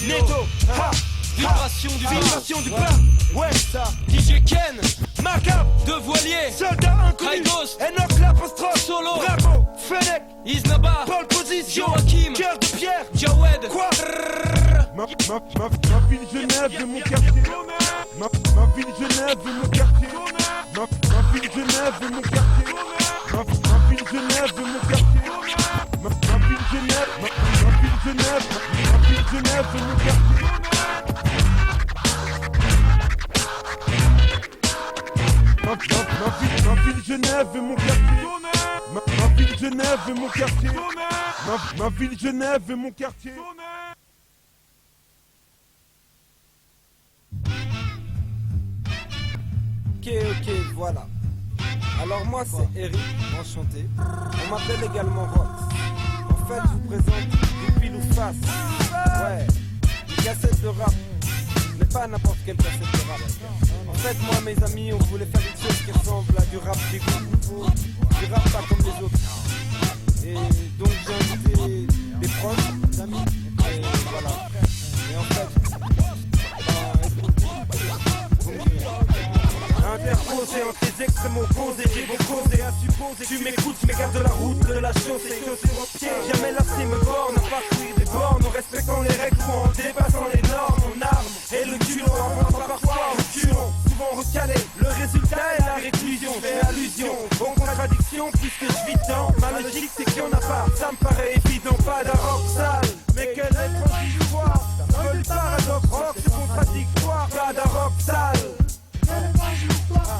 Neto, vibration du plat. Ouais, ça. DJ Ken, Macab, Deux Voiliers, Soldat Inconnu, Raidos, Enoch l'apostrophe, Solo, Bravo, Fennec, Isnaba, Paul Position, Joachim, Cœur de Pierre, Jawed. Quoi? Ma ville Genève de mon quartier. Ma ville Genève de mon quartier. Ma ville Genève de mon quartier. Ma ville Genève de mon quartier. Ma ville Genève, ma ville Genève, ma ville Genève de mon quartier. Ma ville Genève de mon quartier. Ma ville Genève de mon quartier. Ma ville Genève de mon quartier. Ok, voilà. Alors moi c'est Eric, enchanté. On m'appelle également Rox. En fait je vous présente du pile ou face. Ouais, une cassette de rap. Mais pas n'importe quelle cassette de rap. En fait moi mes amis on voulait faire une chose qui ressemble à du rap d'égout. Du rap pas comme les autres. Et donc j'ai invité des proches, des amis. Et voilà. Et en fait, interposé entre tes extrêmes opposés, j'ai beau causer à supposer. Tu m'écoutes, je m'écarte de la route, de la chaussée. Jamais lassé me borne à parcourir des bornes, en respectant les règles ou en dépassant les normes. Mon arme et le culot, rentre parfois au culot, souvent recalé. Le résultat est la réclusion, fais allusion aux contradictions puisque je vis dans ma logique, c'est qu'il y en a pas. Ça me paraît évident, pas d'un rock sale. Mais quelle étrange histoire, le paradoxe, rock c'est contradictoire, pas d'un rock sale.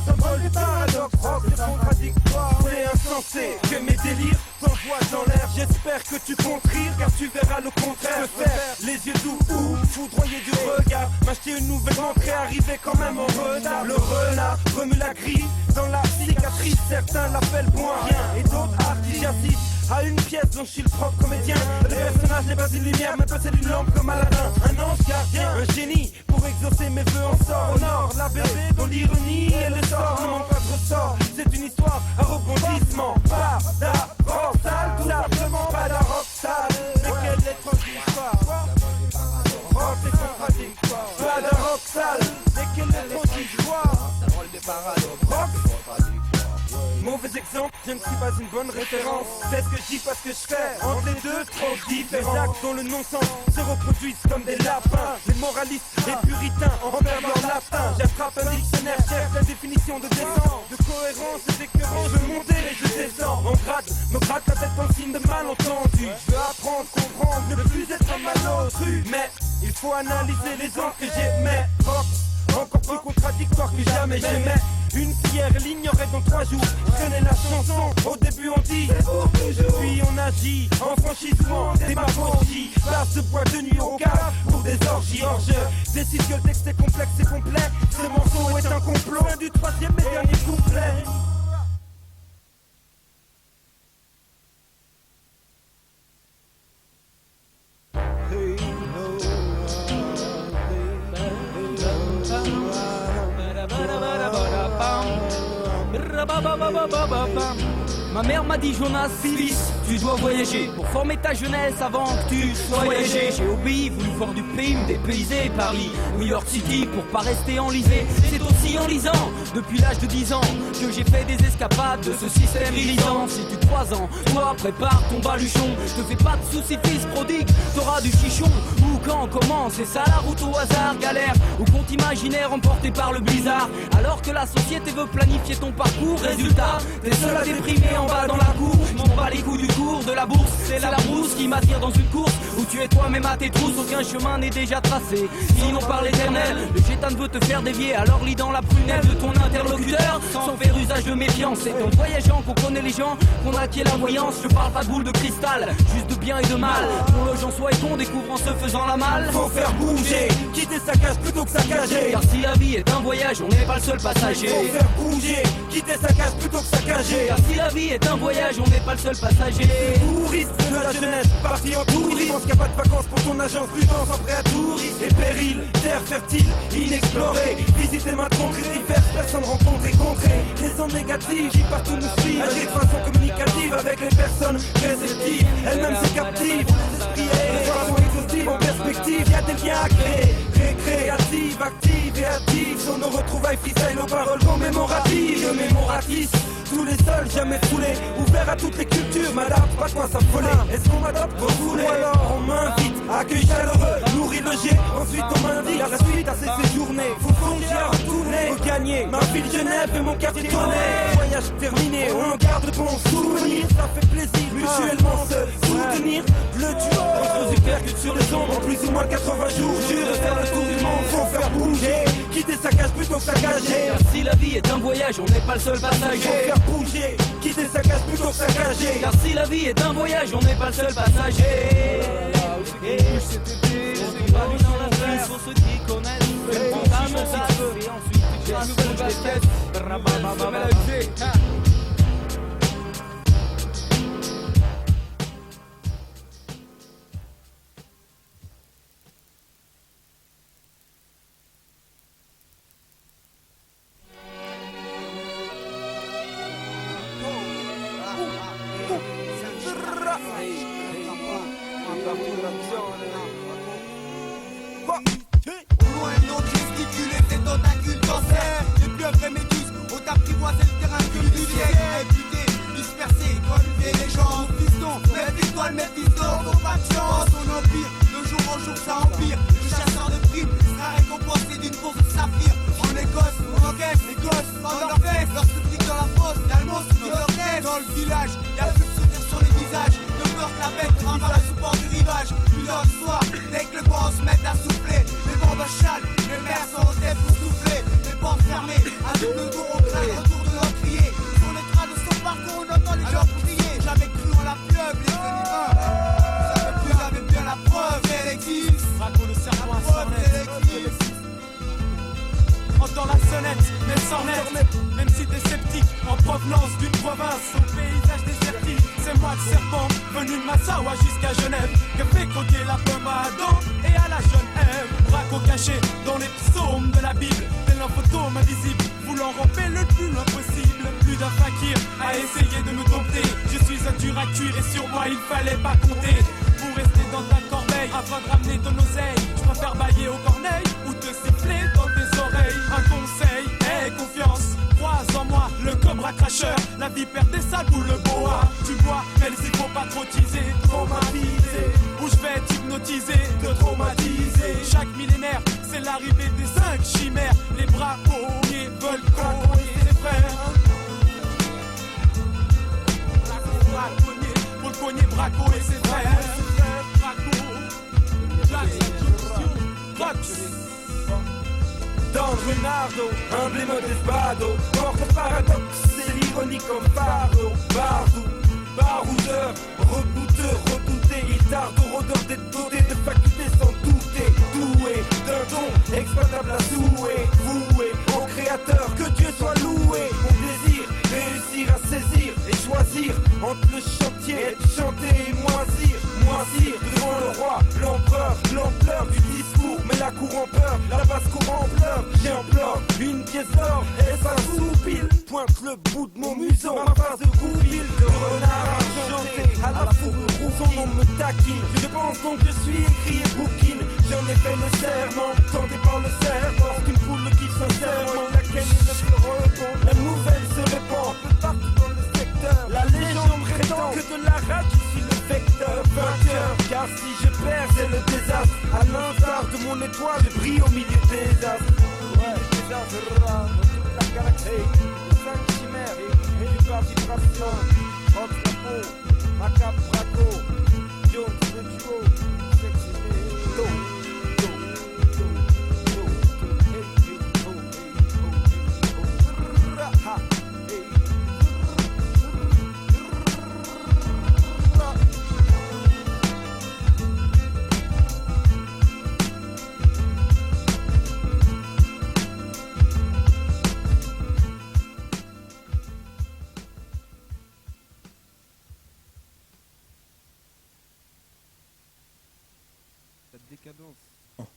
Symbole du paradoxe, rock c'est contradictoire. C'est insensé que mes délires t'envoient dans l'air. J'espère que tu comptes rire car tu verras le contraire. Faire les yeux doux ou foudroyer du regard. M'acheter une nouvelle entrée, arriver quand même en retard. Le renard remue la grille dans la cicatrice. Certains l'appellent bon à rien et d'autres artifice. À une pièce dont je suis le propre comédien. Le personnage n'est pas une lumière mais possède une lampe comme Aladdin. Un ange gardien, un génie pour exaucer mes vœux en sort. Au nord, la baie dont l'ironie et le sort ne manque pas de ressort. C'est une histoire à rebondissement. Pas d'rock sale, tout simplement pas d'un rock sale. Mais quelle étrange histoire. Rock c'est contradictoire. Pas d'un rock sale. Mais quelle étrange histoire. Rock. Mauvais exemple, je ne suis pas une bonne référence. C'est ce que je dis parce que je fais entre les deux trop différents. Les actes dont le non-sens se reproduisent comme des lapins. Les moralistes, les puritains en perdent leur latin. J'attrape un dictionnaire, cherche la définition de décence. De cohérence et d'écœurance, je veux monter et je descends. On gratte, me gratte la tête en signe de malentendu. Je veux apprendre, comprendre, ne plus être un malotru. Mais il faut analyser les angles que j'émets. Encore plus contradictoire que jamais j'aimais. Une fière l'ignorait dans 3 jours. Je connais la chanson, au début on dit c'est pour toujours. Puis on agit en franchissement, démagogie. Place de bois de nuit au cave pour des orgies. Or je décide que le texte est complexe et complet. Ce morceau est un complot. Fin du 3e et dernier couplet. Ma mère m'a dit Jonas, fils, tu dois voyager pour former ta jeunesse avant que tu sois âgé. J'ai obéi, voulu voir du pays, me dépayser Paris, New York City pour pas rester enlisé. C'est aussi en lisant, depuis l'âge de 10 ans, que j'ai fait des escapades de ce système irritant. Si tu crois en toi, prépare ton baluchon. Te fais pas de soucis, fils prodigue, t'auras du chichon. Où, quand, comment, c'est ça la route au hasard, galère ou compte imaginaire emporté par le blizzard. Alors que la société veut planifier ton parcours, résultat, t'es seul à déprimer en bas dans la cour. Je m'en bats les coups du cours de la bourse. C'est la brousse qui m'attire dans une course où tu es toi-même à tes trousses. Aucun chemin n'est déjà tracé, sinon par l'éternel. Le chétan veut te faire dévier, alors lis dans la prunelle de ton interlocuteur sans faire usage de méfiance. C'est en voyageant qu'on connaît les gens, qu'on acquiert la voyance. Je parle pas de boule de cristal, juste de bien et de mal. Pour le gens soit et qu'on découvre en se faisant la malle. Faut faire bouger, quitter sa cage plutôt que saccager. Car si la vie est un voyage, on n'est pas le seul passager. Faut faire bouger, quitter sa cage plutôt que saccager. Car si la vie est un voyage, on n'est pas le seul passager. Touriste de la jeunesse, parti en tourisme. Pense qu'il n'y a pas de vacances pour ton agence, prudence en prêt à tout risque. Et péril, terre fertile, inexplorée. Visiter ma contrée diverses, personnes rencontrées, contrées. Les en négatif qui partout nous suivent. Agir de façon communicative avec les personnes réceptives. Elles-mêmes se captivent. L'esprit est de façon exhaustive en perspective. Y'a des liens à créer. Récréative, active et active. Sur nos retrouvailles freestyle aux paroles commémoratives. Je mémoratise tous les sols, jamais foulés. Ouvert à toutes les cultures, m'adapte, pas quoi s'affoler. Est-ce qu'on m'adapte quand vous voulez? Ou alors on m'invite à accueil chaleureux, nourri, logé. Ensuite on m'indique la suite à ces séjournées. Faut songer à retourner, regagner ma ville Genève et mon quartier tourné. Voyage terminé, on garde de bons souvenirs. Ça fait plaisir, mutuellement se soutenir. Le duo entre supercute sur les ombres en plus ou moins 80 jours. Jure de faire le tour du monde, faut faire bouger. Quitter sa cage plutôt que s'engager. Car si la vie est un voyage, on n'est pas le seul passager. Faut faire bouger, quitter sa cage plutôt que s'engager. Car si la vie est un voyage, on n'est pas le seul passager. C'est pas lui dans la face pour ceux qui connaissent. Le programme savent. Et ensuite, j'ai la nouvelle basket. Ça met la G. Au loin, une autre gesticule et ses tentacules cancer. Les pieuvres et méduses ont apprivoisé le terrain du siècle. Réputés, dispersés, colvés les gens. Fiston, méfie-toi le Méphisto, faut pas de chance. Son empire, de jour en jour ça empire. Le chasseur de primes sera récompensé d'une bourse de saphir. En Écosse, on encaisse les gosses, dans leurs fesses. Leur supplique dans la fosse, y'a le monstre qui leur rêve. Dans le village, y'a le plus de sourire sur les visages. De peur que la bête rentre à la support du rivage. Plus d'un soir, dès que le vent se met à souffler. Les bombes chalent, les mers sont au tête pour souffler. Les portes fermées, à double tour on craque autour de l'encrier. Sur les trains de son parcours, on entend les gens crier. J'avais cru en la pieuvre, les ennemis. Vous avez bien la preuve, elle existe. Braco le serpent à sonnette. Entends la sonnette, mais sans net. Même si t'es sceptique, en provenance d'une province au paysage désertique. C'est moi le serpent, venu de Massawa jusqu'à Genève, que fait croquer la pomme à Adam et à la jeune Ève. Braco caché dans les psaumes de la Bible, tel un fantôme invisible, voulant ramper le plus loin possible. Plus d'un fakir a essayé de me dompter. Je suis un dur à cuire et sur moi il fallait pas compter. Pour rester dans ta corbeille, afin de ramener ton oseille, je préfère bailler au corneille ou te siffler dans tes oreilles. Un conseil, aie confiance, croise en moi le cobra cracheur. La vipère des sables ou le boa. Tu vois, mais il faut pas trop teaser, traumatiser. Où je vais t'hypnotiser, te traumatiser. Chaque millénaire, c'est l'arrivée des 5 chimères. Les braconniers veulent cogner les frères. Braconnier, pour le cogner Braco et ses frères. Dans le Renardo, emblème d'Esbado. Porte le paradoxe, c'est l'ironie comme fardeau. Bardou, baroudeur, rebouteux, redouté. Il tarde au rôdeur d'être doté de facultés sans douter. Doué d'un don exploitable à souhait. Voué au créateur, que Dieu soit loué. Mon désir, réussir à saisir et choisir entre le chantier, être chanté et moisir. Moisir devant le roi, l'empereur, l'ampleur du discours. Mais la cour en peur, la basse-cour en pleurs. J'ai en pleurs une pièce d'or et ça soupile. Pointe le bout de mon museau, ma face de goupille. De renard argenté à la fourrure, son nom me taquine. Je pense donc que je suis écrit et bouquine. J'en ai fait le serment, tenté par le serpent. Qu'une poule qui sincèrement, laquelle il ne peut répondre. La nouvelle se répand un peu partout dans le secteur. La légende prétend que de la rage je suis le vecteur, vainqueur. Car si je perds c'est le désastre. À l'instar de mon étoile, je brille au milieu des astres. Ouais, des astres dans toute la galaxie. Les 5 chimères et du vibration. Entre la peau, Macabre Braco, Jones le duo, sexy do, do, do, do, do, hey, hey, oh, hey, oh, hey, oh, ha, hey.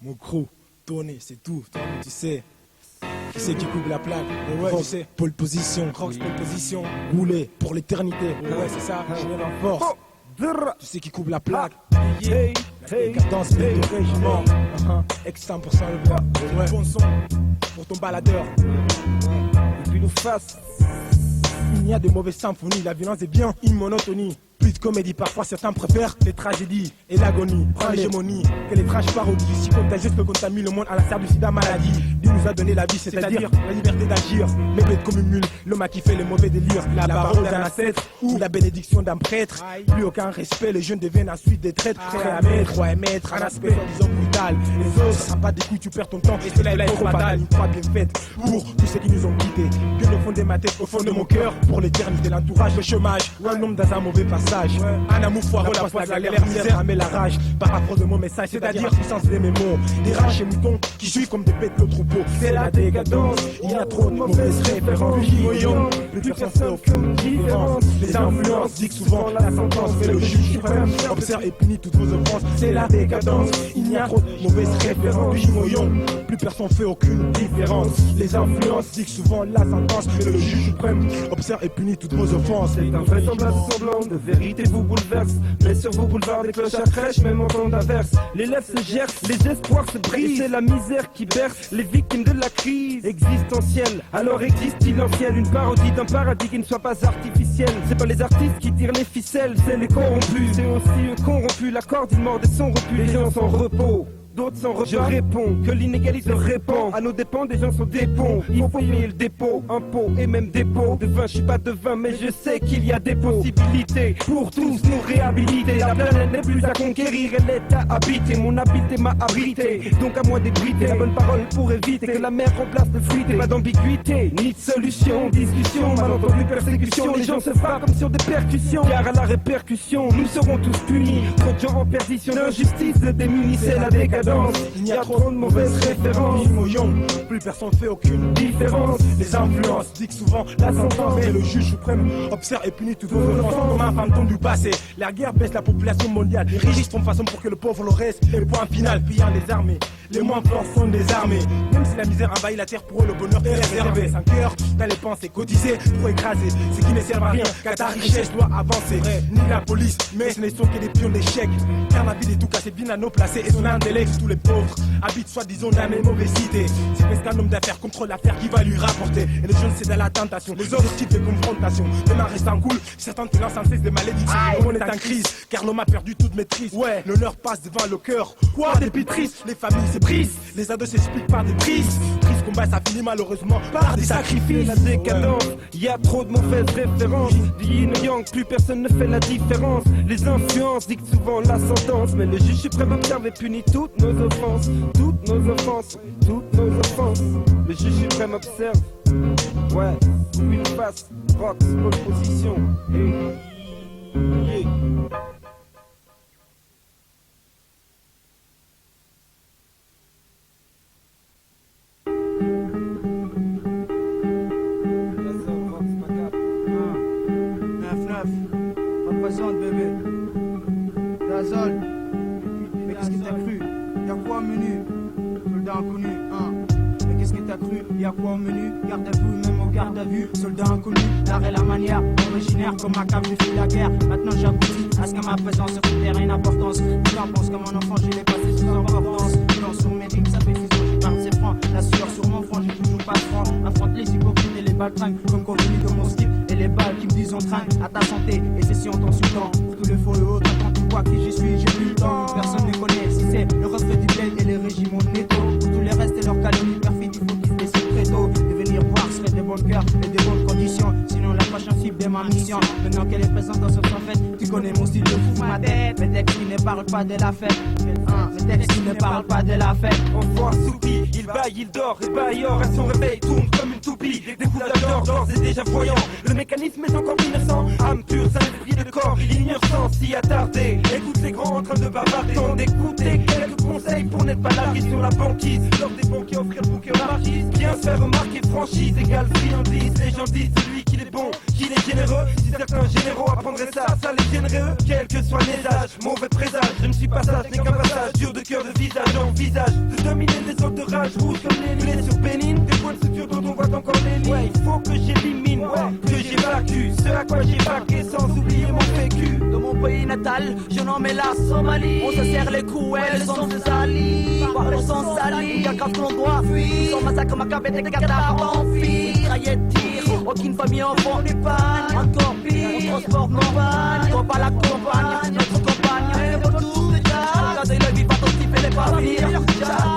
Mon crew, tourner, c'est tout, toi tu sais. Qui c'est qui coupe la plaque? Ouais, tu sais, pole position, Crocs pole position, rouler pour l'éternité. Ouais, c'est ça, général en force. Tu sais qui coupe la plaque? Hey, La décadence, mais de régiment. Ex 100% le gars. Ouais. Bon son pour ton baladeur. et puis nous face. Il n'y a de mauvaises symphonies, la violence est bien une monotonie. Plus de comédie, parfois certains préfèrent les tragédies et l'agonie. Prends l'hégémonie, que l'étrange parodie si contagieuse que contamine le monde à la serre du sida maladie. Dieu nous a donné la vie, c'est-à-dire la liberté d'agir. Mais bête comme une mule, l'homme a kiffé les mauvais délires. La parole d'un ancêtre ou la bénédiction d'un prêtre. Plus aucun respect, les jeunes deviennent ensuite des traîtres. Prêts à mettre, ouais, mettre un aspect soi-disant brutal. Les autres, ça pas des couilles, tu perds ton temps. Et cela est trop fatal, une croix bien faite pour tous ceux qui nous ont quittés. Bien au fond de ma tête, au fond de mon cœur, pour l'éternité, l'entourage, le chômage ou un homme dans un mauvais passage. Un amour foireux, la poisse, la galère, misère, mais la rage. Paraphrase de mon message, c'est-à-dire la puissance des mes mots. Des rages et moutons qui suivent comme des bêtes le troupeau. C'est la décadence, il y a trop de mauvaises références. Voyons, plus personne aucune différence. Les influences dictent souvent la sentence, mais le juge suprême observe et punit toutes vos offenses. C'est la décadence, il y a trop de mauvaises références. Voyons, plus personne fait aucune différence. Les influences dictent souvent la sentence, mais le juge suprême observe et punit toutes vos offenses. C'est un vraisemblable semblant de vérité vous bouleverse. Mais sur vos boulevards des clochards crèchent, même en temps d'averse. Les lèvres se gercent, les espoirs se brisent. C'est la misère qui berce les victimes de la crise existentielle. Alors existe-t-il en ciel une parodie d'un paradis qui ne soit pas artificiel? C'est pas les artistes qui tirent les ficelles, c'est les corrompus. C'est aussi eux corrompus, la corde ils mordent et sont repus. Les gens sont en repos. D'autres sont repas. Je réponds que l'inégalité répand. À nos dépens, des gens sont des ponts. Il faut payer le dépôt, impôt et même dépôt. De vin, je suis pas devin, mais je sais qu'il y a des possibilités pour tous nous réhabiliter. La planète n'est plus à conquérir, elle est à habiter. Mon habité m'a abrité, donc à moi d'ébriter la bonne parole pour éviter que la mer remplace le fruité. Pas d'ambiguïté, ni de solution, discussion, malentendu, persécution. Les gens se frappent comme sur des percussions, car à la répercussion, nous serons tous punis. Trop de gens en perdition, l'injustice le démunit, c'est la décadence. Il y a trop de mauvaises références. Plus personne fait aucune différence. Les influences dictent souvent la sentence, mais le juge suprême observe et punit toutes vos offenses comme un fantôme du passé. La guerre baisse la population mondiale. Les riches font façon pour que le pauvre le reste. Et le point final, pillant les armées. Les moins forts sont désarmés. Même si la misère envahit la terre, pour eux le bonheur est réservé. Sans cœur, dans les pensées cotisées pour écraser ce qui ne sert à rien, car ta richesse doit avancer. Ni la police, mais ce ne sont que des pions d'échecs. Car la ville est tout cassée, bien à nos placés et son intellect. Tous les pauvres habitent soi-disant dans la même mauvaise cité. C'est presque un homme d'affaires contre l'affaire qui va lui rapporter. Et les jeunes c'est dans la tentation, les autres types de confrontation. Même en restant cool, certains te lancent sans cesse des malédictions. Le monde est en crise, car l'homme a perdu toute maîtrise. Ouais, l'honneur passe devant le cœur. Quoi, des pétrices, les familles se brisent. Les ados s'expliquent par des prises. Triste combat, ça finit malheureusement par des sacrifices. La décadence, il y a trop de mauvaises références. Du yin au yang, plus personne ne fait la différence. Les influences dictent souvent la sentence, mais le juge suprême observe et punit toutes nos offenses. Toutes nos offenses, toutes nos offenses. Le juge suprême observe. Ouais, une face, box, opposition. Hey. Représente bébé. Gazole. Mais qu'est-ce que t'as cru? Y'a quoi au menu? Soldat inconnu, hein. Mais qu'est-ce que t'as cru? Y'a quoi au menu? Garde à vue, même au garde à vue. Soldat inconnu, l'art et la manière. Originaire comme ma cave, j'ai fait la guerre. Maintenant j'aboutis à ce que ma présence sur cette terre ait une importance. J'en pense comme un enfant, je l'ai passé sous importance. Non, sur mes dicks, ça fait fusion, j'ai pas ses francs. La sueur sur mon front, j'ai toujours pas de franc. Affronte les hypocrites et les baltringues. Comme convenu de mon style. Et les balles qui me disent on traîne à ta santé. Et c'est si on t'insultant. Pour tous les faux et autres, quand tu vois qui je suis, j'ai plus le temps. Personne ne connaît si c'est le reflet du bled et les régimes au netto. Pour tous les restes et leurs calomnies perfides, il faut qu'ils se décident très tôt. Et venir voir serait des bons cœurs et des bonnes conditions. Sinon la prochaine cible de ma mission. Maintenant qu'elle est présente dans ce temps fait, tu connais mon style de fou ma tête. Mes textes qui ne parlent pas de la fête. Mes textes qui ne parlent pas de la fête. On voit Soupi, il baille, il dort, et bailleur, à son réveil tourne comme une toupie. Des couleurs d'or, d'or, c'est déjà voyant. Le mécanisme est encore innocent. Âme pure, ça l'esprit de corps, il ignore sans s'y attarder. Écoute les grands en train de bavarder. Temps d'écouter quelques conseils pour n'être pas largué sur la banquise. Lors des banquiers offrir le bouquet aux marquises. Bien se faire remarquer, franchise égale friandise. Les gens disent celui qu'il est bon, qu'il est généreux. Si certains généraux apprendraient ça, ça les gênerait eux. Quel que soit les âges, mauvais présage. Je ne suis pas sage, n'est qu'un passage dur de cœur de visage en visage. De dominer les autres de rage rouge comme les nuées sur Bénin. Des points ce vieux dont on voit encore les lignes. Ouais, il faut que j'élimine, que j'évacue ce à quoi j'ai vaqué sans oublier mon vécu. De mon pays natal, je nomme la Somalie. On se serre les coups, elles sont ses alliés. Par le sang sali, y'a grave que l'on doit fuir. Son massacre macabre et des cadavres en fil. Raillé de tir, aucune famille enfant n'épargne. Encore pire, on transporte nos vannes. Faut pas la compagne, notre compagne. Et pour tous les gars, regardez le vif attentif et les papilles.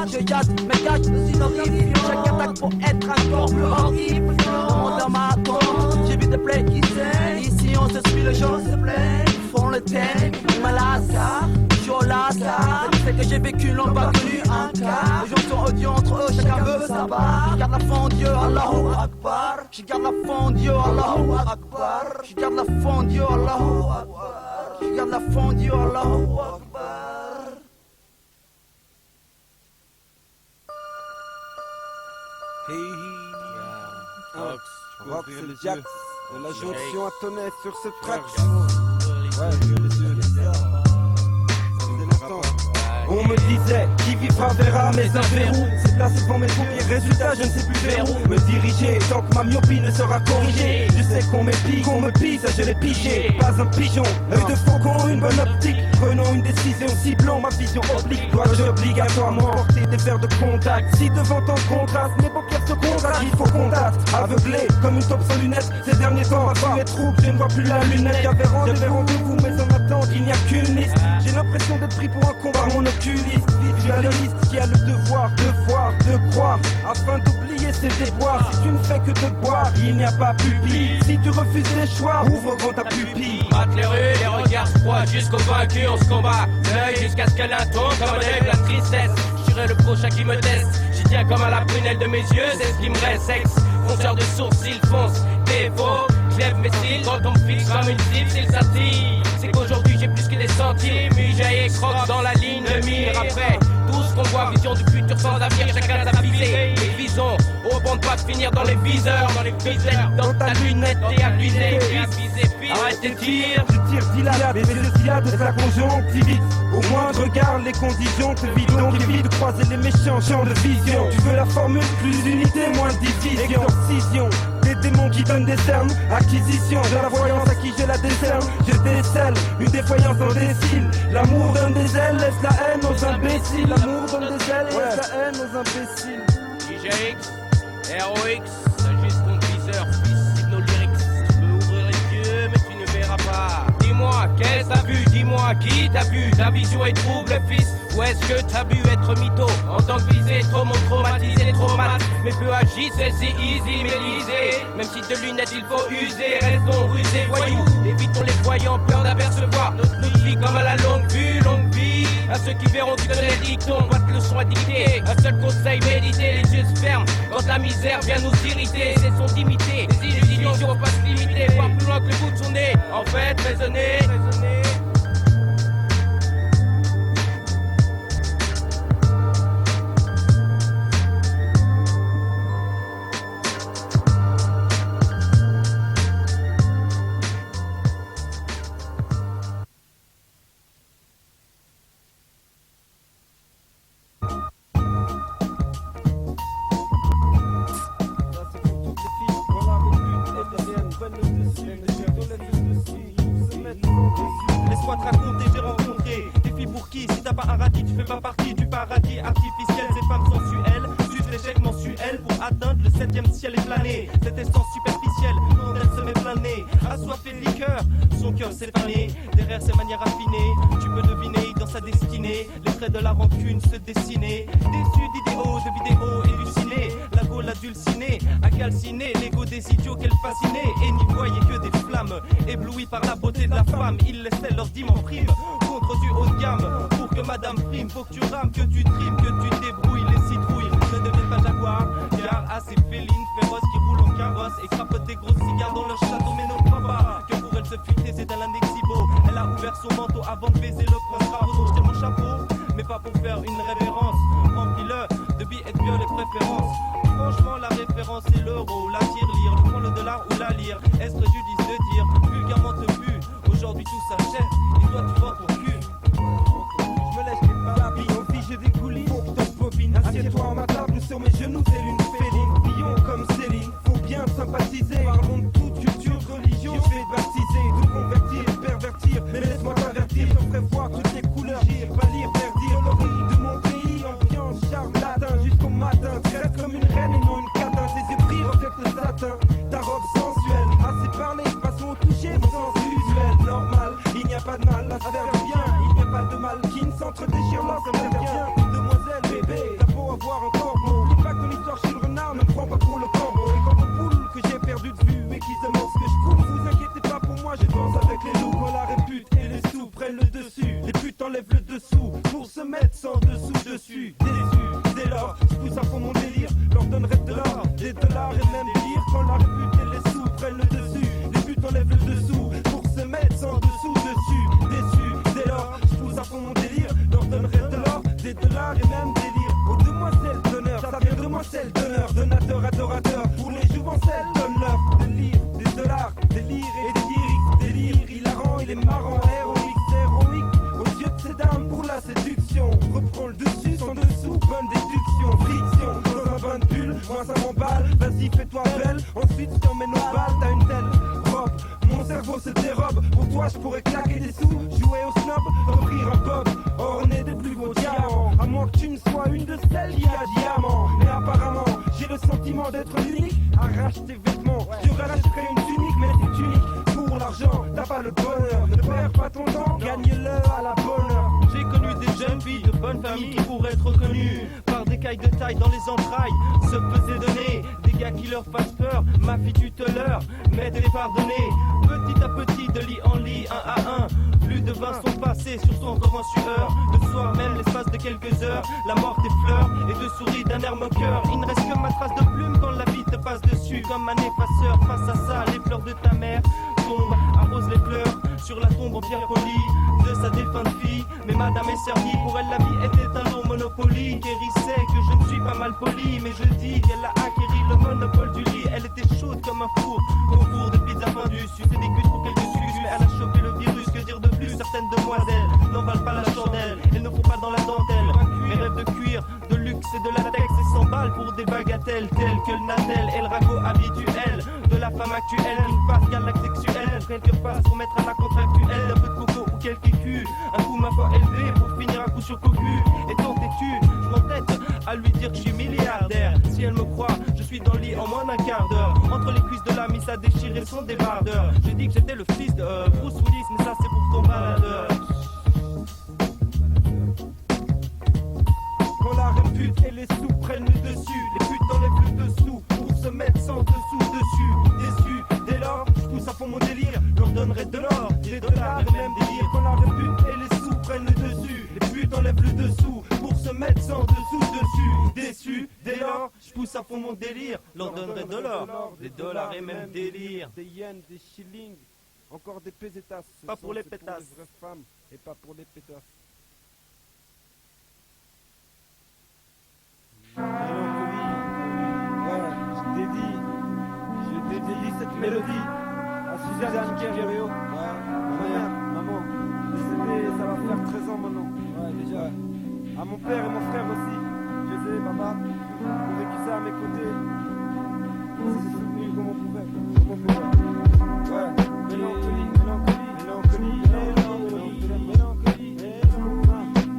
Je yasse mes gages de synonymes. Chaque attaque pour être encore plus horrible. Dans ma tombe, j'ai vu des plaies qui saignent. Ici on se suit, les gens se plaignent. Font le thème, Malasa, Jolasa. C'est que j'ai vécu, l'on pas connu un cas. Les gens sont odieux entre eux, chacun veut sa barre. Je garde la foi en Dieu, Allahu Akbar. Je garde la foi en Dieu, Allahu Akbar. Je garde la foi en Dieu, Allahu Akbar. Je garde la foi en Dieu, Allahu Akbar. Hey, Rox, c'est Jax, et la jonction à tonner sur ce track. On me disait, qui vivra verra mes verrou. C'est placé devant mes paupières, résultat je ne sais plus vers où me diriger. Tant que ma myopie ne sera corrigée, je sais qu'on m'épie, qu'on me pille, ça je l'ai pigé. Pas un pigeon, œil de faucon, une bonne optique. Prenons une décision, ciblons ma vision oblique. Dois-je obligatoirement porter des verres de contact? Si devant ton contraste, mes paupières se contractent, il faut qu'on date. Aveuglé comme une taupe sans lunettes, ces derniers temps ma vue est trouble, je ne vois plus la lunette. J'avais rendez-vous, mais en attente, il n'y a qu'une liste. J'ai l'impression d'être pris pour un con par mon oculiste, visualiste qui a le devoir de voir, de croire, afin d'oublier ses déboires. Si tu ne fais que de boire, il n'y a pas pupille. Si tu refuses les choix, ouvre grand ta pupille. Mate les rues, les regards froids, jusqu'au vaincu, on se combat. L'œil jusqu'à ce qu'elle tombe comme un œil, la tristesse. J'irai le prochain qui me teste. J'y tiens comme à la prunelle de mes yeux, c'est ce qui me reste. Sexe, fonceur de sourcils, fonce, défaut. J'lève mes cils quand on me fixe comme une cible, s'il s'attire. C'est qu'aujourd'hui j'ai plus que des centimes. J'ai et croque dans la ligne de mire. Après tout ce qu'on voit, vision du futur sans avenir, chacun sa visée. Et visons au bon de pas finir dans les viseurs. Dans ta lunette et abusé. Arrête tes tirs. Je tire dilate, mais je dilate de sa conjonctivite. Au moindre regard, les conditions te vident. Donc évite de croiser les méchants champs de vision. Tu veux la formule, plus unité, moins division. Exorcision, des démons qui donnent des cernes. Acquisition de la voyance à qui je la décerne. Je décèle une défaillance indécile. L'amour donne des ailes, laisse la haine aux imbéciles. L'amour donne des ailes, laisse la haine aux imbéciles. DJX, ROX, s'agisse ton viseur, fils nos lyrics. Je peux ouvrir les yeux, mais tu ne verras pas. Dis-moi, qu'est-ce que t'as vu? Dis-moi, qui t'a vu? Ta vision est trouble, fils. Ou est-ce que t'as bu être mytho? En tant que visé, trop mon traumatisé, trop mat. Mais peu agis, c'est easy, mélisé. Même si de lunettes il faut user, restons rusés, voyous. Évitons les voyants, peur d'apercevoir notre vie comme à la longue vue, longue vie. À ceux qui verront du les dictons, pas de leçons à dicter. Un seul conseil, méditer, les yeux se ferment. Quand la misère vient nous irriter, c'est son d'imiter. Les illusions pas se limiter, voir plus loin que le bout de son nez. En fait, raisonner. Laisse-moi te raconter, j'ai rencontré des filles pour qui, si t'as pas un radis, tu fais pas partie du paradis artificiel. Ces femmes sensuelles suivent l'échec mensuel pour atteindre le 7e ciel et planer. Cette essence superficielle, dont elle se met plein le nez, assoiffée de liqueur, son cœur s'est fané. Derrière ses manières raffinées, tu peux deviner dans sa destinée les traits de la rancune se dessiner. Déçu d'idéaux, de vidéos hallucinées, la gaule a dulciné, a calciné l'ego des idiots qu'elle fascinait. Et n'y voyait que des flammes, éblouies par la beauté de la femme. Il laissait leur dîme en prime, contre du haut de gamme. Pour que madame prime, faut que tu rames, que tu trimes, que tu débrouilles les citrouilles. Ne deviens pas jaguar, car à ces félines féroces qui roulent en carrosse et crapotent des gros cigares dans leur château. Mais ne crois pas que pour elle se fuiter c'est un indexibo. Elle a ouvert son manteau avant de baiser le prince Bravo. Donc j'étais mon chapeau, mais pas pour faire une révérence. Remplis-le de billets de viol et préférences. Franchement la référence c'est l'euro, la tirelire, le point, le dollar ou la lire. Est-ce préjudice de dire, vulgairement te bu, aujourd'hui tout s'achète et toi tu vends ton cul. Je me laisse les papilles, en vie j'ai des coulisses, faut que t'en bobines. Assieds-toi à ma table ou sur mes genoux, t'es l'une féline. Billon, sympathiser. Parlons de toute culture, religion, je vais te baptiser, te convertir, pervertir. Mais laisse-moi t'avertir, je ferai voir toutes les couleurs. Gire, pâlir, verdir, coloris de mon pays. Ambiance, charme, latin, jusqu'au matin. Tu restes comme une reine et non une catin. Tes yeux brillent, reflètent le satin. Ta robe sensuelle, assez parlé, passons au toucher, mon sens visuel. Normal, il n'y a pas de mal à se faire du bien. Il n'y a pas de mal qui ne s'entre-déchire là, ça me bien. Demoiselle, bébé, t'as beau avoir un corbeau. N'oublie pas que ton histoire chez le renard ne me prend pas pour le corbeau. Et quant aux poules que j'ai perdu de vue et qui se demandent ce que je coule, vous inquiétez pas pour moi, je danse avec les loups. Quand la répute et les sous prennent le dessus, les putes enlèvent le dessous pour se mettre sans dessous dessus. Déçu, dès lors, je pousse à fond mon délire. Leur donnerai de l'or, des dollars et même pire. Quand la répute et les sous prennent le dessus, les putes enlèvent le dessous pour se mettre sans dessous dessus. Déçu, dès lors, je pousse à fond mon délire. Leur donnerai de l'or, des dollars et même délire. Aux demoiselles d'honneur, ça vient de moi c'est le donneur. Donateur, adorateur, pour les jouvencelles, donne-leur délire, des dollars, délire et des lyriques. Délire, hilarant, il est marrant, héroïque, aux yeux de ces dames pour la séduction. Reprends le dessus, sans dessous, bonne déduction. Friction, dans un bain de bulle, moi ça m'emballe. Vas-y, fais-toi belle, ensuite je t'emmène au bal. T'as une telle robe, mon cerveau se dérobe. Pour toi, je pourrais claquer des sous, jouer au snob, offrir un pop, orné des plus beaux diamants. À moins que tu ne sois une de celles qui a diamant. Mais apparemment, j'ai le sentiment d'être unique. Arrache tes vêtements, je rachèterai une tunique, mais c'est unique. Pour l'argent, t'as pas le bonheur. Ne perds pas ton temps, gagne-le à la bonne heure. J'ai connu des jeunes filles de bonne famille qui pourraient être reconnues par des cailles de taille dans les entrailles. Se faisaient donner des gars qui leur fassent peur. Ma fille tu te leurres, mais t'es pardonné. Petit à petit, de lit en lit, un à un. Plus de 20 sont passés sur son corps en sueur. Le soir même, l'espace de quelques heures, la mort t'effleure et te sourit d'un air moqueur. Il ne reste que ma trace de plume quand la vie te passe dessus. Comme un effaceur, face à ça, les fleurs de ta mère tombent, arrosent les fleurs sur la tombe en pierre polie de sa défunte fille. Mais madame est servie, pour elle la vie était un long monopoly. Kerry sait que je ne suis pas mal poli, mais je dis qu'elle a acquéri le monopole du lit. Elle était chaude comme un four, concours de pizza fendue. Sucer des cuisses pour quelques sucres, mais elle a chopé le virus. Que dire de plus, certaines demoiselles n'en valent pas la chandelle. Elles ne font pas dans la dentelle. Mes rêves de cuir, de luxe et de latex et 100 balles pour des bagatelles telles que le natel et le ragot habituel de la femme actuelle qui ne passe qu'à l'acte sexuel. Quelque part pour mettre à la contractuelle un peu de coco ou quelques écus. Un coup ma foi élevé pour finir à coup sur cocu. Et tant têtu, je m'entête à lui dire que je suis milliardaire. Si elle me croit, je suis dans le lit en moins d'un quart d'heure. Entre les cuisses de la mise à déchirer son débardeur. J'ai dit que j'étais le fils de Bruce Willis, mais ça c'est pour ton baladeur. Quand la répute et les sous prennent le dessus, les putes enlèvent le dessous pour se mettre sans dessous dessus. Déçu, dès lors, je pousse à fond mon délire. Leur donnerai de l'or, des dollars et même délire. Quand la répute et les sous prennent le dessus, les putes enlèvent le dessous pour se mettre sans dessous dessus. Déçu, dès lors, je pousse à fond mon délire. Leur donnerai de l'or, des dollars et même délire. Des yens, des shillings, encore des pesetas. Pas pour les pétasses. Pour les vraies femmes et pas pour les pétasses. Je dédie cette mélodie à Suzanne Guerrero. Maman, décédé, ça va faire 13 ans maintenant. Ouais, déjà. À mon père et mon frère aussi. Je sais, maman, ont vécu ça à mes côtés. On s'est soutenu comme on pouvait. Ouais, mélancolie, mélancolie, mélancolie,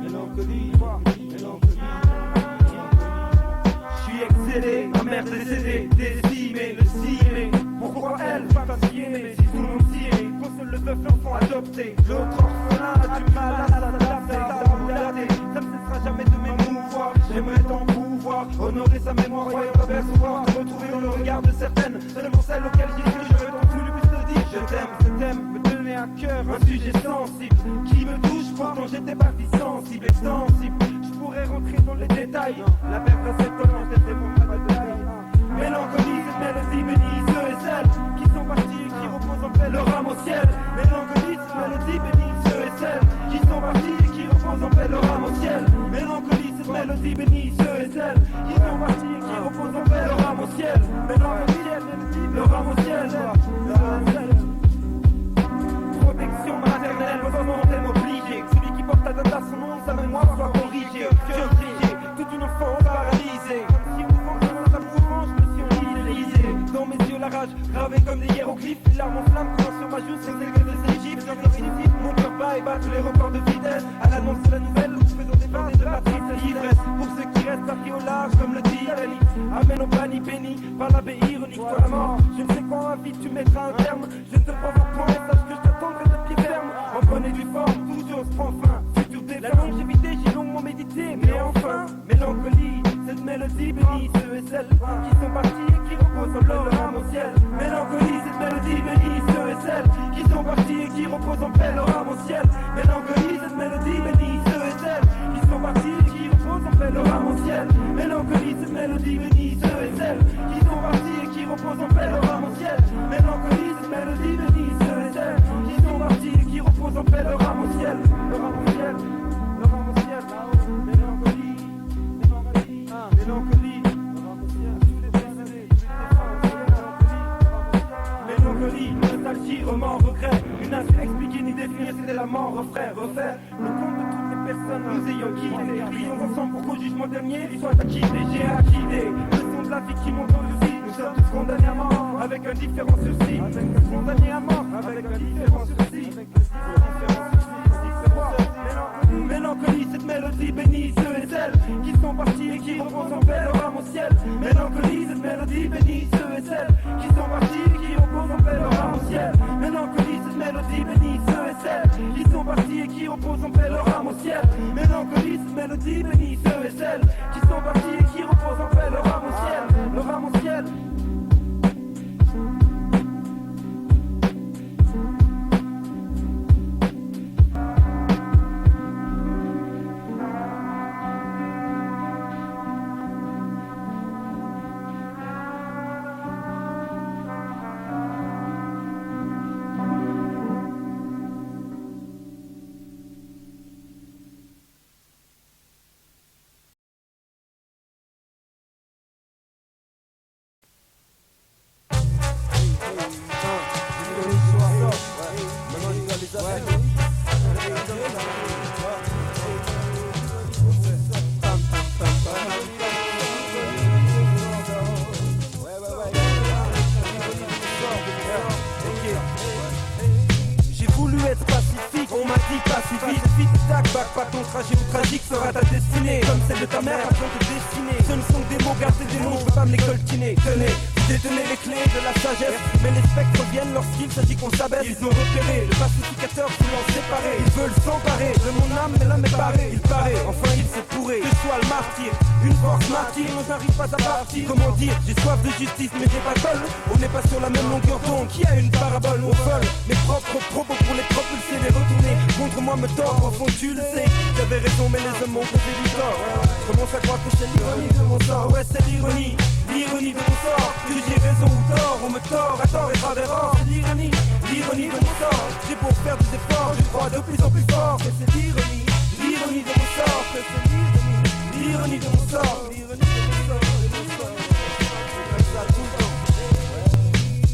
mélancolie, mélancolie. Je suis excédé, ma mère décédée, décimée, le cimé. Pourquoi elle, pas fatiguée, mais si tout le monde s'y est, qu'on seul le veuf l'enfant adopté. L'autre orphelin a du mal à s'adapter, ça ne cessera jamais de m'émouvoir. J'aimerais t'en pouvoir, honorer sa mémoire, voyant t'apercevoir, te retrouver dans le regard de certaines, seulement celles auxquelles j'ai cru, j'aurais tant voulu plus te dire. Je t'aime, me donner à cœur un sujet sensible, qui me touche, pourtant j'étais pas si sensible, extensible. Je pourrais rentrer dans les détails, la perte à 7 ans, j'étais mon pas de taille. Mélancolie, cette mélodie bénit ceux et celles qui sont partis et qui reposent en paix leur âme au ciel. Mélancolie, cette mélodie bénit ceux et celles qui sont partis et qui reposent en paix leur âme au ciel. Mélancolie, cette mélodie bénit ceux et celles qui sont partis et qui reposent en paix leur âme au ciel. Mélancolie, leur âme au ciel. Protection maternelle, volonté m'oblige. Celui qui porte atteinte à son nom, sa mémoire soit corrigée. Cœur grillé, toute une enfance paralysée. Comme si au fond de sa mouvance, je me suis enlisé. Dans mes yeux, la gravés comme des hiéroglyphes. Les larmes en flammes coulent sur ma joue, c'est celle que des Égyptes. Mon cœur bat et bat tous les records de vitesse. À l'annonce de la nouvelle, nous faisons déborder de la triste ivresse. Pour ceux qui restent partis au large, comme le dit Rally. Amen au banni béni par l'abbé ironique toi la mort. Je ne sais quand à vie tu mettras un terme. Je ne te provoque point, sache que je t'attendrai de pied ferme. En bonne et due forme, tout chose prend fin. Futur des la longévité, j'ai longuement médité. Mais enfin, mélancolie, cette mélodie bénit ceux et celles qui sont partis et qui reposent en paix leur âme au ciel. Mélancolie, cette mélodie bénit ceux et celles qui sont partis et qui reposent en paix leur âme au ciel. Mélancolie, cette mélodie bénit ceux et celles qui sont partis et qui reposent en paix leur âme au ciel. Mélancolie, cette mélodie bénit ceux et celles qui sont partis et qui reposent en paix leur âme au ciel. Mélancolie, cette mélodie bénit ceux et celles qui sont partis et qui reposent en paix leur âme au ciel. Leur âme au ciel, leur âme au ciel. Mélancolie, mélancolie, mélancolie. Mélancolie, nostalgie, remords, regret. Une âge expliquer ni définir, c'était la mort, refrain, refaire le compte de toutes les personnes nous ayant quittés. Prions ensemble pour qu'au jugement dernier, il soit acquitté. J'ai acquitté le son de la vie qui monte aussi. Nous sommes tous condamnés à mort, avec un différent sursis. Condamnés à mort, avec un différent sursis. Mélancolie, cette mélodie bénit ceux et celles qui sont partis et qui reposent en paix leur âme au ciel. Mélancolie, cette mélodie bénit ceux et celles qui sont partis et qui reposent en paix leur âme au ciel. Mélancolie, cette mélodie bénit ceux et celles qui sont partis et qui reposent en paix leur âme au ciel. Mélancolie, cette mélodie bénit ceux et celles qui sont partis et qui reposent en paix leur âme au ciel. Leur âme au ciel. J'ai voulu être pacifique, on m'a dit pacifiste. Tac, bac, pas ton trajet ou tragique sera ta destinée. Comme celle de ta mère, afin de dessiner. Ce ne sont que des mots, gardez des mots, je peux pas me les coltiner. Tenez, détenez les clés de la sagesse. Mais les spectres viennent lorsqu'il s'agit qu'on s'abaisse. Ils ont repéré le pacificateur voulant séparer. Ils veulent s'emparer de mon âme, mais l'âme est parée. Il paraît, enfin il s'est pourré que je sois le martyr. Une force martyre, non j'arrive pas à partir. Comment dire, j'ai soif de justice mais j'ai pas colle. On n'est pas sur la même longueur d'onde, qui a une parabole, on vole. Mes propres propos pour les propulser, les retourner. Contre moi me tord, au fond tu le sais. J'avais raison mais les hommes m'ont causé du tort. Je commence à croire que c'est l'ironie de mon sort. Ouais c'est l'ironie, l'ironie de mon sort. Que j'ai raison ou tort, on me tord à tort et travers. C'est l'ironie, l'ironie de mon sort. J'ai beau faire des efforts, je crois de plus en plus fort. Que c'est l'ironie, l'ironie de mon sort. Que c'est l'ironie, l'ironie de mon sort. L'ironie de mon sort, de mon sort. Ça tout le temps.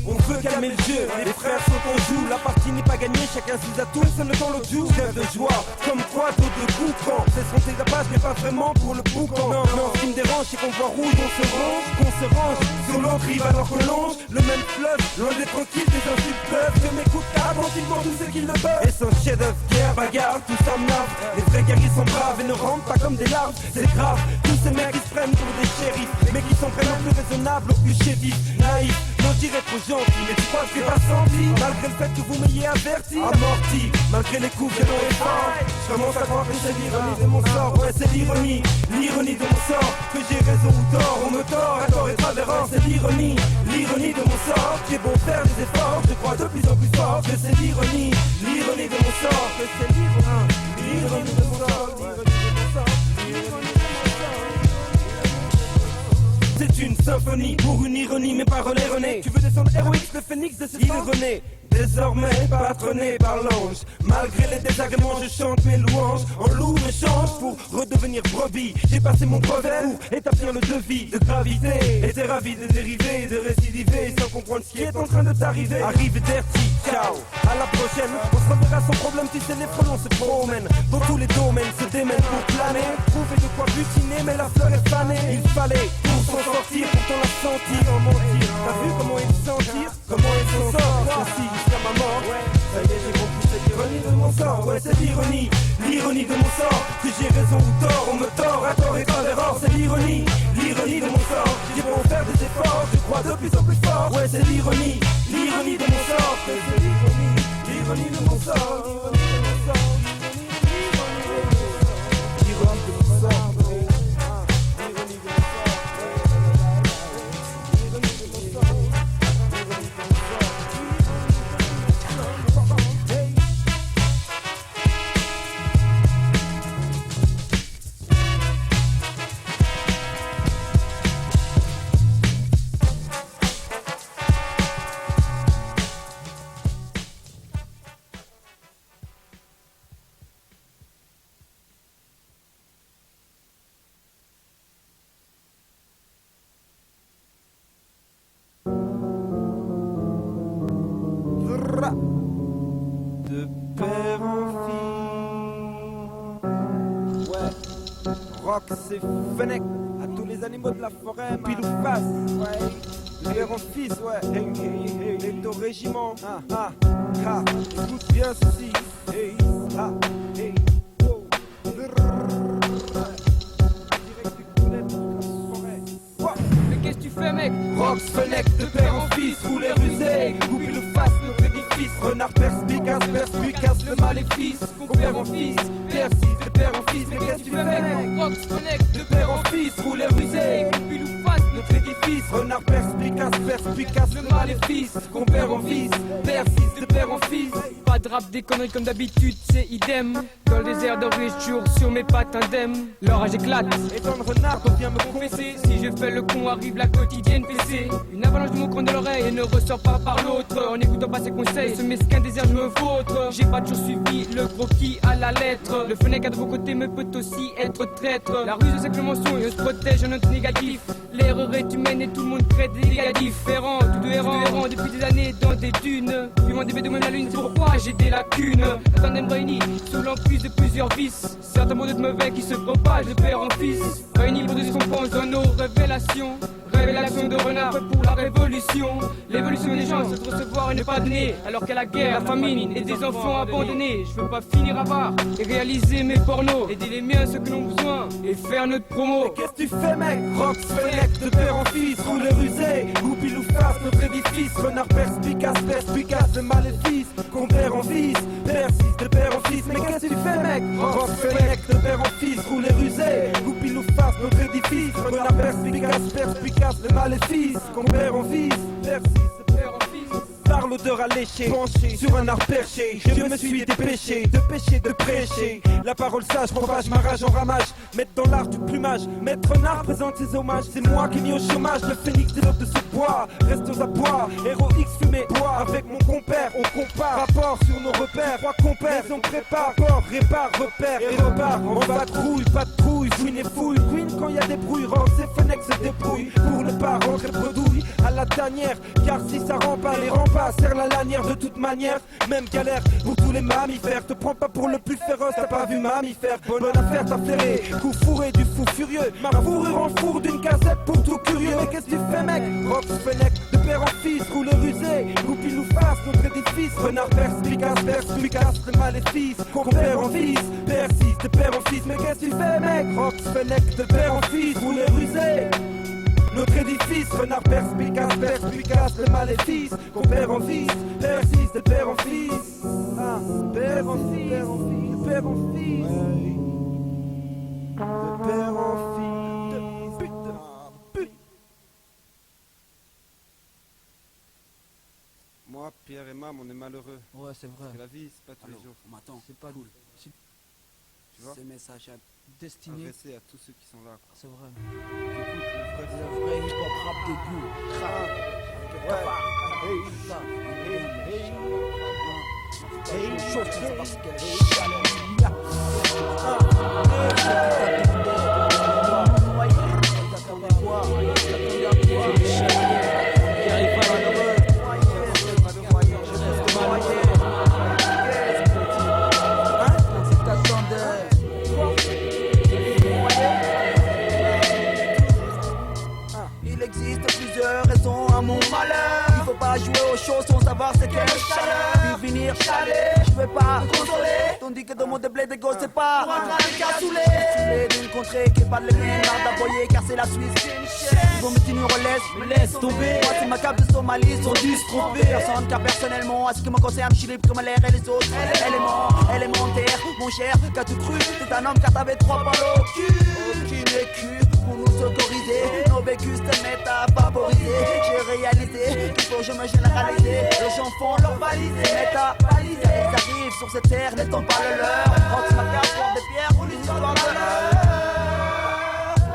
On veut calmer le jeu, les frères sont en joue. La partie n'est pas gagnée, chacun ses atouts. Personne ne temps l'autre jour, rêve de joie. Comme quoi, d'autres de boucan. Cesseront tes apages, mais pas vraiment pour le boucan. Non, non, ce qui me dérange, c'est qu'on voit rouge, qu'on se range sur l'autre rive alors qu'on longe le même fleuve. Loin d'être tranquille, des insultes peuvent. Que m'écoutent attentivement tous ceux qui le peuvent. Et sans chef-d'œuvre, guerre, bagarre, tout ça me lave. Les vrais guerriers sont braves et ne rentrent pas comme des larves. C'est grave, tous ces mecs qui se prennent pour des shérifs. Mais qui s'en prennent au plus raisonnable, au plus chétif, naïf. Non, je dirais trop gentil, mais tu crois que c'est pas senti. Malgré le fait que vous m'ayez averti, amorti. Malgré les coups violents et forts, je commence à croire que c'est l'ironie de mon sort. Ouais, c'est l'ironie, l'ironie de mon sort. Que j'ai raison ou tort, on me tord à tort et travers. C'est l'ironie, l'ironie de mon sort. J'ai beau faire des efforts, je crois de plus en plus fort que c'est l'ironie, l'ironie de mon sort. Que c'est l'ironie, l'ironie de mon sort. C'est une symphonie pour une ironie, mes paroles erronées. Tu veux descendre héroïque, le phénix de ce sang. Il renaît, désormais patronné par l'ange. Malgré les désagréments, je chante mes louanges. En loup me change pour redevenir brebis. J'ai passé mon brevet pour établir le devis de gravité. Et t'es ravi de dériver, de récidiver sans comprendre ce qui est en train de t'arriver. Arrive Derty, ciao, à la prochaine. On se reverra sans problème si c'est les frelons se promènent. Dans tous les domaines se démènent pour planer. Trouver de quoi butiner, mais la fleur est fanée. Il fallait pour s'en sortir, pourtant la sentir en mentir. T'as vu comment ils sentirent? comment ils s'en sortent, ainsi jusqu'à ma mort. Ça y est, j'ai compris, c'est l'ironie de mon sort. Ouais, c'est l'ironie de mon sort. Que j'ai raison ou tort, on me tord à tort et travers or. C'est l'ironie de mon sort. J'ai beau faire des efforts, je crois de plus en plus fort. Ouais, c'est l'ironie de mon sort. C'est l'ironie de mon sort. De père en fille. Ouais, Rock c'est Fennec. À tous les animaux de la forêt, pile ou face. Ouais, de père en fils, ouais. Et au régiment. Écoute bien ceci. Hey, hey. Qu'est-ce que tu fais, mec? Rox, Fennec, de père en fils, rouler rusé, couper le face, notre édifice, renard perspicace, perspicace, le maléfice, compère en fils, persiste, de père en fils, mais qu'est-ce que tu fais, mec? Rox, Fennec, De père en fils, rouler rusé, couper le face, notre édifice, renard perspicace, perspicace, le maléfice, compère en fils, persiste, de père en fils. Pas de rap, des conneries comme d'habitude, c'est idem. Dans le désert de riche, toujours sur mes pattes indemnes. L'orage éclate. Et dans le renard, on vient me Confesser, si je fais le con, arrive la quotidienne PC. Une avalanche de mots contre de l'oreille et ne ressort pas par l'autre. En n'écoutant pas ses conseils, ce mesquin désert je me vautre. J'ai pas toujours suivi le croquis à la lettre. Le Fennec à de vos côtés me peut aussi être traître. La ruse c'est que le mensonge, on se protège en notre négatif. L'erreur est humaine et tout le monde crée des dégâts différents. Tous deux errants depuis des années dans des dunes. Fumant des baies de la lune, c'est pourquoi j'ai des lacunes. La tandem réunie sous l'emprise de plusieurs vices. Certains mots de mauvais qui se propagent de père en fils. Réunis pour des récompenses dans nos révélations. Révélation de renard pour la révolution. L'évolution des gens, c'est de recevoir et ne pas donner. Alors qu'à la guerre, la famine et des enfants abandonnés. Je veux pas finir avare et réaliser mes pornos. Aider les miens, ceux qui en ont besoin et faire notre promo. Qu'est-ce que tu fais, mec? Rox, Fennec, de père en fils, roule rusé, goupil ou face, notre édifice, renard perspicace, perspicace, le maléfice, compère en fils, persiste, de père en fils, mais qu'est-ce que tu fais, mec? Rox, Fennec, de père en fils, roule rusé, goupil ou face, notre édifice, renard perspicace, perspicace, le maléfice, compère en fils, persiste, de père en fils. Par l'odeur alléchée, penché sur un arbre perché, je me suis dépêché de pêcher, de prêcher. La parole sage propage ma rage en ramage. Mettre dans l'art du plumage, Maître Renard présente ses hommages. C'est moi qui mis au chômage, le phénix des de ce bois. Reste aux abois, héros X fumé, bois avec mon compère. On compare, rapport sur nos repères. Trois compères, on prépare, port, répare, repère et repart. On va trouille, pas de trouille, fouine et fouille. Queen quand y a des bruits, Rox et Fennec se débrouillent. Pour ne pas rentrer bredouille à la tanière, car si ça rend pas les remparts. Serre la lanière de toute manière, même galère pour tous les mammifères. Te prends pas pour le plus féroce, t'as pas vu mammifère. Bonne affaire, t'as flairé, coup fourré du fou furieux. Ma fourrure en four d'une casette pour tout curieux. Mais qu'est-ce que tu fais, mec? Rox, Fennec, de père en fils, roule rusé, goupil ou face, notre édifice. Renard perspicace, perspicace, le maléfice. Compère en fils, persiste, de père en fils. Mais qu'est-ce que tu fais, mec? Rox, Fennec, de père en fils, roule rusé. Notre édifice, renard perspicace, perspicace, le maléfice, compère en fils, persiste de père en fils. Père en fils, de père en fils, de père en fils, putain. Moi, Pierre et Mam, on est malheureux. Ouais, c'est vrai. Parce que la vie, c'est pas tous les jours. Attends, C'est pas cool. Tu vois? Ces messages destinés, Adressé à tous ceux qui sont là. Quoi. c'est vrai. Écoute, Le vrai hip-hop rap de goût. Il existe plusieurs raisons à mon malheur. Il faut pas jouer au bon savoir c'est quelle chaleur. Puis finir chalé, je veux pas consoler. Tandis que dans mon déblé des gosses c'est pas pour un cassoulet d'une contrée qui est pas de l'église, marre d'aboyer car c'est la Suisse. Ils vont me tenir au laisse, me laisse tomber. moi c'est ma cape de Somalie, sont dû se tromper. Personne car personnellement, à ce qui me concerne, je suis libre comme l'air et les autres élémentaire, mon cher, qu'as-tu cru? C'est un homme car t'avais 3 balles au cul. Aucune écu pour nous autoriser. Nos vécus te mettent à favoriser. J'ai réalisé qu'il faut que je me généralise. Les gens font leur valise, mettent à baliser. Ils arrivent sur cette terre, n'étant pas le leur. Entre ma carte, des pierres ou l'histoire de l'heure.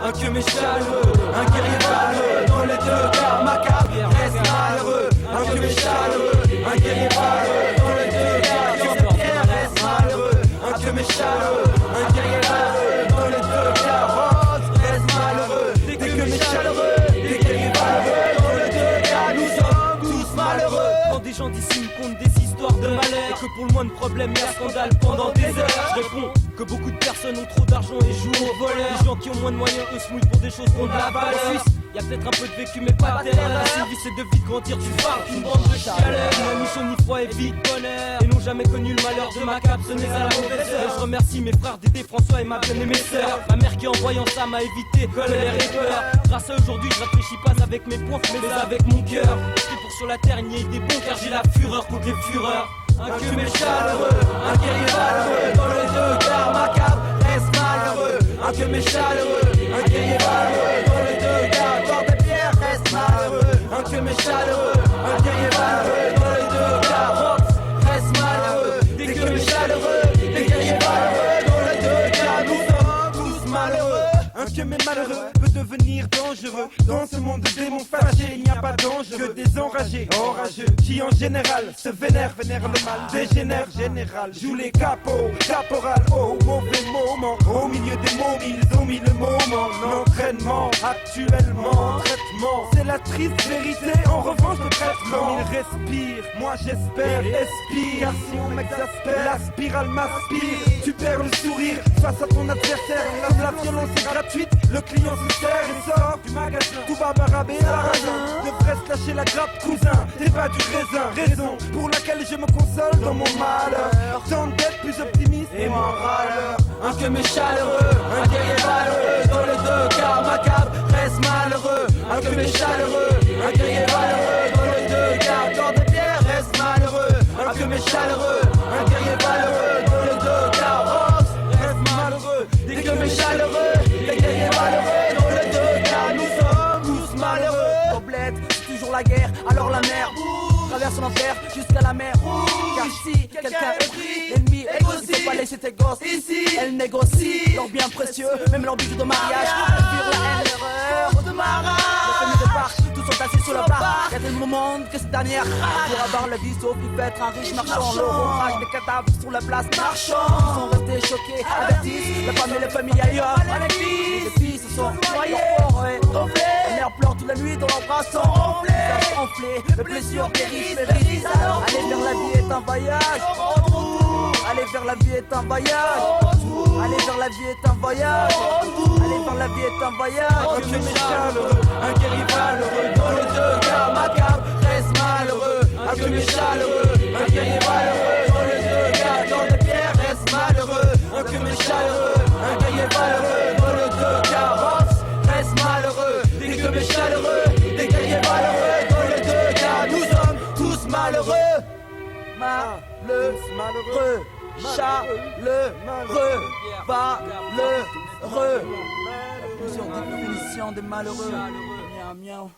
Un que mes chaleureux, un guerrier valeureux. Dans les deux cas, macabre reste malheureux. Un que mes chaleureux, un guerrier valeureux. Dans les deux cas, dans les pierres reste malheureux. Un que mes chaleureux, un guerrier valeureux. Dans les deux cas, rose reste malheureux. Dès que mes chaleureux, des guerriers valeureux. Dans les deux cas, nous sommes tous malheureux. Quand des gens d'ici me content des histoires de malheur et que pour le moins de problèmes, il y a scandale pendant des heures, je réponds que beaucoup de personnes ont trop d'argent et jouent au voleur. Les gens qui ont moins de moyens, eux se mouillent pour des choses qui ont de la valeur. En Suisse, y a peut-être un peu de vécu mais pas de terreur. La vie c'est de vite grandir, tu parles qu'une bande de chaleur. Ni chaud ni froid et vite bonheur. Et n'ont jamais connu le malheur de ma cape, ce n'est à la mauvaise heure. Et je remercie mes frères Dédé, François et ma bien et mes sœurs. Ma mère qui en voyant ça m'a évité colère et peur. Grâce à aujourd'hui je réfléchis pas avec mes poings mais avec mon cœur. C'est pour sur la terre il n'y ait des bons car j'ai la fureur contre les fureurs. Un que mes chaleureux, un guerrier valeureux. Dans les deux cas macabre reste malheureux. Un que mes chaleureux, un guerrier valeureux. Dans les deux cas corps de pierre reste malheureux. Un que mes chaleureux, un guerrier valeureux. Dans les deux cas rox reste malheureux. Dès que mes chaleureux, des guerriers valeureux. Dans les deux cas nous sommes tous malheureux. Un que mes malheureux peut devenir dangereux. Dans ce monde de démons fâchés, il n'y a pas d'ange que des enragés, orageux, qui en général se vénèrent le mal, dégénère général, joue les capots, caporal, au mauvais moment. Au milieu des mots, ils ont mis le moment. L'entraînement, actuellement, traitement, c'est la triste vérité, en revanche le traitement. Il respire, moi j'espère, expire, car si on m'exaspère, la spirale m'aspire. Tu perds le sourire face à ton adversaire, comme la violence est gratuite, le client se sert et sort du magasin. Tout va baraber la raison, devrait se lâcher la grappe cousin, t'es pas du raisin. Raison pour laquelle je me console dans mon malheur, tente d'être plus optimiste et moins râleur. Un que mes chaleureux, un guerrier valeureux. Dans les deux cas macabre reste malheureux. Un que mes chaleureux, un guerrier valeureux. Dans les deux cas corps de pierre reste malheureux. Un que mes chaleureux, un guerrier valeureux. Dans les deux cas rose reste malheureux. Dès que mes chaleureux, des guerriers valeureux. Dans les deux cas nous sommes tous malheureux. Au bled, c'est toujours la guerre, alors la mer traverse l'enfer jusqu'à la mer. Car si quelqu'un est pris, l'ennemi est aussi. Il faut pas laisser tes gosses ici. Elle négocie leurs biens précieux, même leurs bijoux de mariage. Fuir la haine, l'erreur de mariage. Les familles de parc, tous sont assis sur le parc. Y'a des moments que cette dernière pour avoir la vie sauf il peut être un riche marchand. L'orage des cadavres sur la place marchand. Ils sont restés choqués, avertis. La femme et les familles ailleurs. Les filles se sont noyées, la mère pleure toute la nuit dans leurs bras sans enflés. Les blessures guérissent, les risques. Aller vers la vie est un voyage. Aller vers la vie est un voyage. Aller vers la vie est un voyage. Aller vers la vie est un voyage. Un que mes chaleureux, un guerrier valeureux. Dans les deux cas macabre reste malheureux. Un que mes chaleureux, un guerrier valeureux. Dans les deux cas dans les pierres reste malheureux. Un que mes chaleureux, un guerrier valeureux. Dans les deux cas rox reste malheureux. Dès que mes chaleureux, des guerriers valeureux. Dans les deux cas nous sommes tous malheureux. Malheureux, chaleureux, valeureux. Plusieurs définitions des malheureux. Miaou, miaou.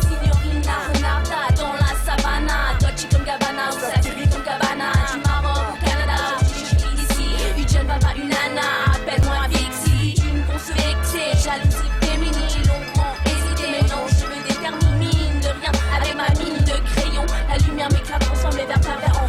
Signorina Renata dans la savana, Dolce comme Gabbana ou Satiri comme Gabbana, du Maroc au Canada, je suis ici, une jeune papa, une nana, appelle-moi Vixie, une grosse vexée, jalousie féminine, longuement hésité, mais non je me détermine de rien, avec ma mine de crayon, la lumière m'éclate ensemble et vers travers en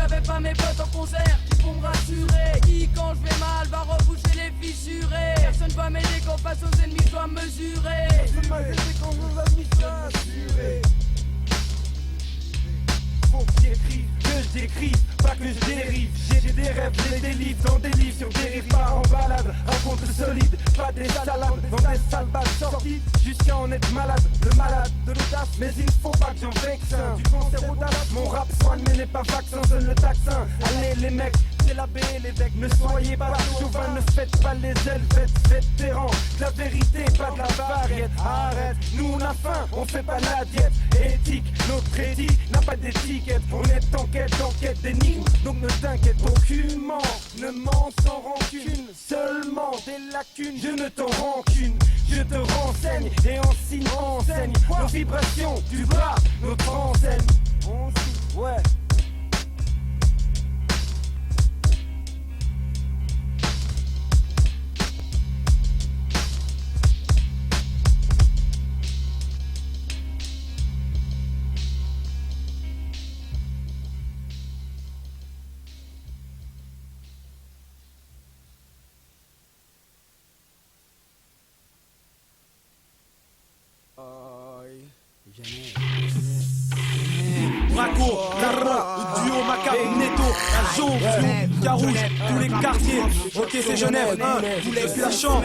j'avais pas mes potes en concert qui vont me rassurer. Qui quand je vais mal va reboucher les fissurés. Personne va m'aider quand face aux ennemis je dois mesurer. Je m'arrêtais quand on va m'y assurer. Faut que j'écrive, que je décrive, pas que je dérive. J'ai des rêves, j'ai des livres, dans des livres sur des rives, pas en balade. Raconte solide, pas des salades, dans des sales balles sorties, jusqu'à en être malade. Le malade de l'audace, mais il faut pas que j'en vexe un. Du cancer audace, mon rap soigne mais n'est pas vaccin, seul le taxin. Allez les mecs, c'est l'abbé et l'évêque, ne soyez pas chauvin, ne faites pas les ailes, faites vétérans. La vérité, pas de la variette, arrête, nous on a faim, on fait pas la diète. Éthique, notre éthique n'a pas d'étiquette, on est en quête d'énigmes, donc ne t'inquiète aucunement, ne mens sans rancune, seulement des lacunes, je ne t'en rancune, je te renseigne et en signe enseigne, nos vibrations du bas, notre enseigne, ouais. Braco, Carra, duo Macabre, Netto, Ajon, Fio, Carouge, tous les quartiers. Ok, c'est Genève, vous l'avez plus la chambre.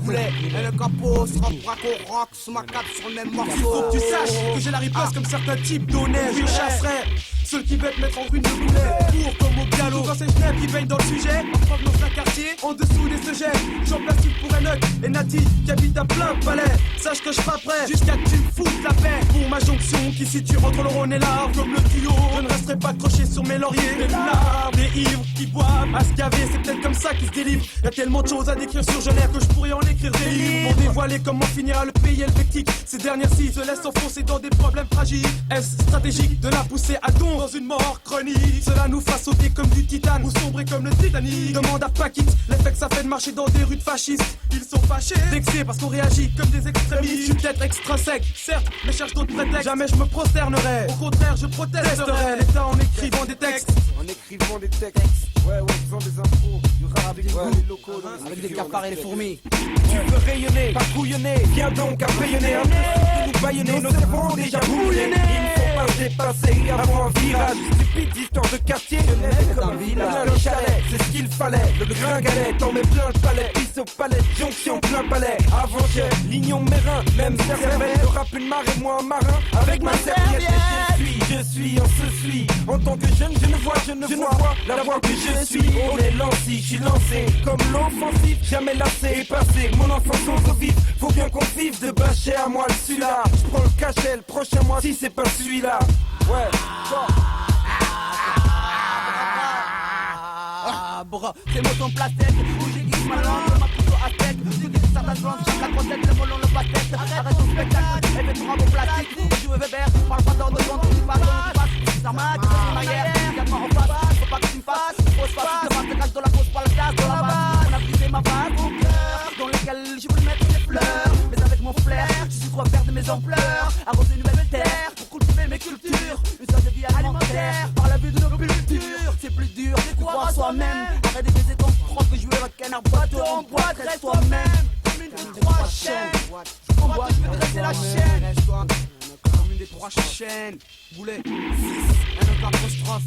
Voulez, et le capot, Strop, Braco, Rock, sous ma cape sur le même morceau. Faut que tu saches que j'ai la riposte comme certains types d'honnêtes. Je chasserai ceux qui veulent te mettre en ruine de boulet. Pour comme au galop, quand c'est Genève qui baigne dans le sujet. En provenance d'un quartier, en dessous des sejets. J'en place une pour Enoch et Nati qui habite à plein de palais. Sache que je suis pas prêt, jusqu'à que tu me foutes la paix. Pour ma jonction qui situe entre le Rhône et l'Arve, comme le tuyau, je ne resterai pas accroché sur mes lauriers. Des larmes, des ivres qui boivent à se gaver, c'est peut-être comme ça qu'ils se délivrent. Y'a tellement de choses à décrire sur Genève que je pourrais en écrire des livres. Pour dévoiler comment finira le pays helvétique. Ces dernières-ci se laissent enfoncer dans des problèmes fragiles. Est-ce stratégique de la pousser à don dans une mort chronique? Cela nous fera sauter comme du titane ou sombrer comme le Titanic. Demande à Paquit l'effet que ça fait de marcher dans des rues de fascistes. Ils sont fâchés, vexés parce qu'on réagit comme des extrémistes. Je suis peut-être extra sec, certes, mais cherche d'autres prétextes. Jamais je me prosternerai, au contraire je protesterai l'État en écrivant des textes. En écrivant des textes, ouais, en faisant des infos, du rap avec des locaux, Avec des cafards et les fourmis. Tu veux rayonner, pas couillonner, viens donc à rayonner un peu de nous baïonner, nos cerveaux ont déjà bouillonné. Il ne faut pas se dépasser avant un virage, stupide histoire de quartier, Genève comme un village. Le chalet, c'est ce qu'il fallait, le gringalet, t'en mets plein le palais, pisse au palais, jonction plein palais. Avant j'ai lignon mérin, même cervelle, le rap une marée, moi un marin, avec ma serviette. Je suis, on se suit, en tant que jeune je ne vois la voix que je suis. On est lancé, je suis lancé comme l'offensif, jamais lassé et passé. Mon enfance sans vif, faut bien qu'on vive de bâcher à moi le celui-là. Je prends le cachet, le prochain mois si c'est pas celui-là. Ouais, Bro, c'est mon ton placette, où j'ai dit ma langue, ma couteau à tête. Tu dis ça ta blonde, chaque la croisette, le molon, le basket. Arrête ton spectacle, et fais ton rap au plastique. Tu veux Weber, parle pas d'ordre de compte, tu passes, tu passes. Ça m'a, tu passes ma guerre, regarde-moi en face, faut pas que tu me fasses. Pose pas, tu te fasses, te cache dans la pose, pas le gaz, dans la base. On a brisé ma vague au cœur, dans lequel je voulais mettre des fleurs. Mais avec mon flair, je suis trop fier de mes ampleurs. Arroser une nouvelle terre, pour cultiver mes cultures. Une sorte de vie alimentaire, par la vue de nos cultures. C'est plus dur de croire à soi-même. Arrête de baiser ton froc que jouer votre canard bateau en boîte, reste toi-même. Comme une des trois chaînes, je comprends que je veux dresser la chaîne. Comme une des trois chaînes. Boulet, 6, un autre apostrophe.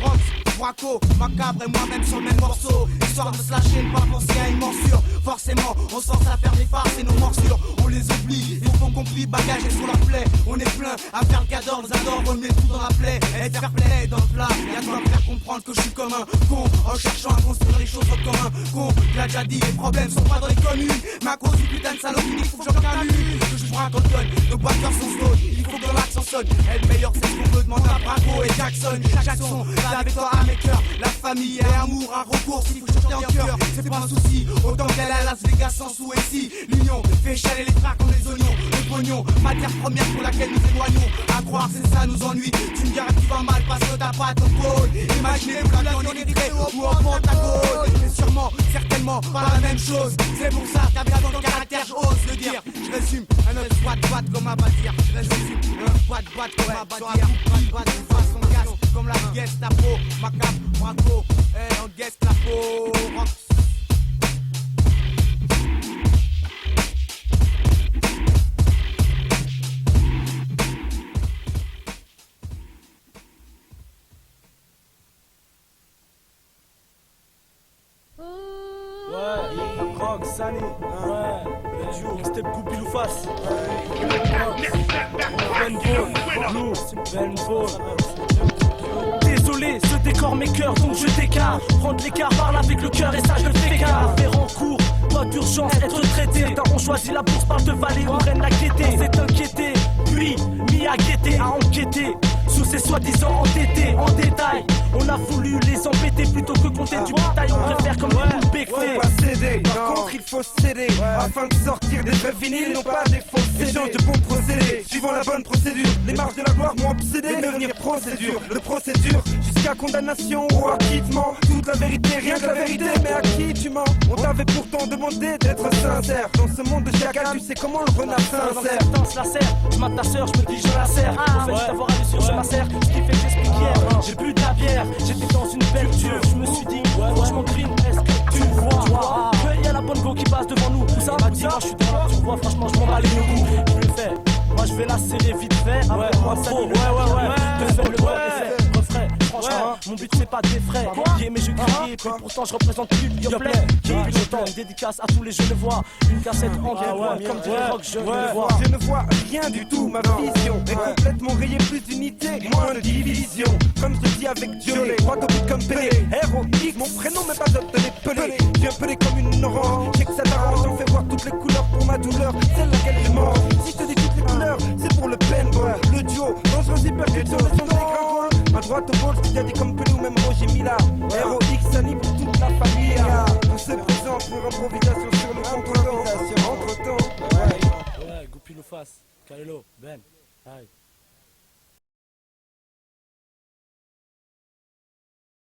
Rox, Braco, Macabre et moi-même sur le même morceau. Histoire de se lâcher, pas penser à une morsure. Forcément, on s'en à faire des farces et nos morsures. On les oublie, ils font compris, bagage et sur la plaie. On est plein à faire le cador, nous adore, on met tout dans la plaie. Et faire play dans le plat, y'a de quoi me faire comprendre que je suis comme un con. En cherchant à construire les choses comme un con. L'a déjà dit, les problèmes sont pas dans les communes. Mais à cause du putain de salope, il faut que j'en calme. Que je braque en tonne, nos batteurs sont slow. Il faut que l'accent sonne. Et le meilleur, c'est ce qu'on veut demander à Braco et Jackson. Chaque son, là avec toi à mes cœurs. La famille et amour, un recours, s'il faut chanter en cœur, c'est pas un souci. Autant qu'elle à Las Vegas sans sous ici. L'union fait chaler les frères comme les oignons. Le pognon, matière première pour laquelle nous éloignons. À croire, c'est ça nous ennuie. Tu me diras que tu vas mal parce que t'as pas ton pôle. Imaginez-vous la vie en électré ou en Pentagone. Mais sûrement, certainement, pas la même chose. C'est pour ça, t'as bien dans ton caractère, j'ose le dire. Je résume, un autre boîte comme à bâtir. Je résume, un boîte comme à bâtir. Boîte de façon comme la Gestapo. Macap, Braco, en Gestapo. Ouais, Rock, Sani, ouais, le duo, Step Goupil ou face. Désolé, ce décor mes cœurs, donc je t'écarte. Prendre l'écart, parle avec le cœur et ça je le fais car. Faire en cours, toi d'urgence, être traité. Certains ont choisi la bourse, parle de Valais ou reine la gaieté. On s'est inquiété, puis mis à guetter, à enquêter. Sous ces soi-disant entêtés, en détail. On a voulu les embêter plutôt que compter du bétail. On préfère comme des poupées Faut pas céder, par contre il faut céder afin de sortir des vrais vinyles, non pas des faux CD. Échange de bons procédés, suivant la bonne procédure. Les marches de la gloire m'ont obsédé, devenir procédure. Le procédure, jusqu'à condamnation ou acquittement. Toute la vérité, rien que la vérité, mais à qui tu mens? On t'avait pourtant demandé d'être sincère. Dans ce monde de chacal, tu sais comment le renard sincère. Certains se la serre, je mate ta sœur, je me dis je la serre. Au fait d'avoir à l'usure, je ma serre. Ce qui fait que j'explique hier, j'ai bu de la bière. J'étais dans une belle dure, je me suis dit, franchement green, est-ce que tu vois qu'il y a la bonne go qui passe devant nous? Où ça m'a dit, moi je suis dans la tu vois, franchement je m'en bats les coups. Je le fais, moi je vais la serrer vite fait. Après moi ça ouais, de faire le bon effet, refrais. Franchement, mon but c'est pas des frais. Yeah, mais je crie, et puis pourtant je représente plus le play. Qui le temps, une dédicace à tous les jeunes voix. Une cassette en deux comme dirait Rock, je le vois. Je ne vois rien du tout, ma vision est complètement rayée, plus d'unité, moins de division. Comme je dis avec Dieu, droit au but comme Pelé. Héroïque, mon prénom mais pas d'obtenir pelé. Je suis pelé comme une orange, j'ai que ça t'arrange. J'en fais voir toutes les couleurs pour ma douleur, celle laquelle je mange. Si je te dis toutes les couleurs, c'est pour le paintball. Le duo, dangereux hypercute sur le son des gringouins. À droite au bol, je dit comme Pelé ou même Roger Mila. Héroïque, Sani pour toute la famille. On se présente pour improvisation sur le contre-temps. Entre-temps. Ouais, Goupil ou face, Kalelo, Ben, aïe.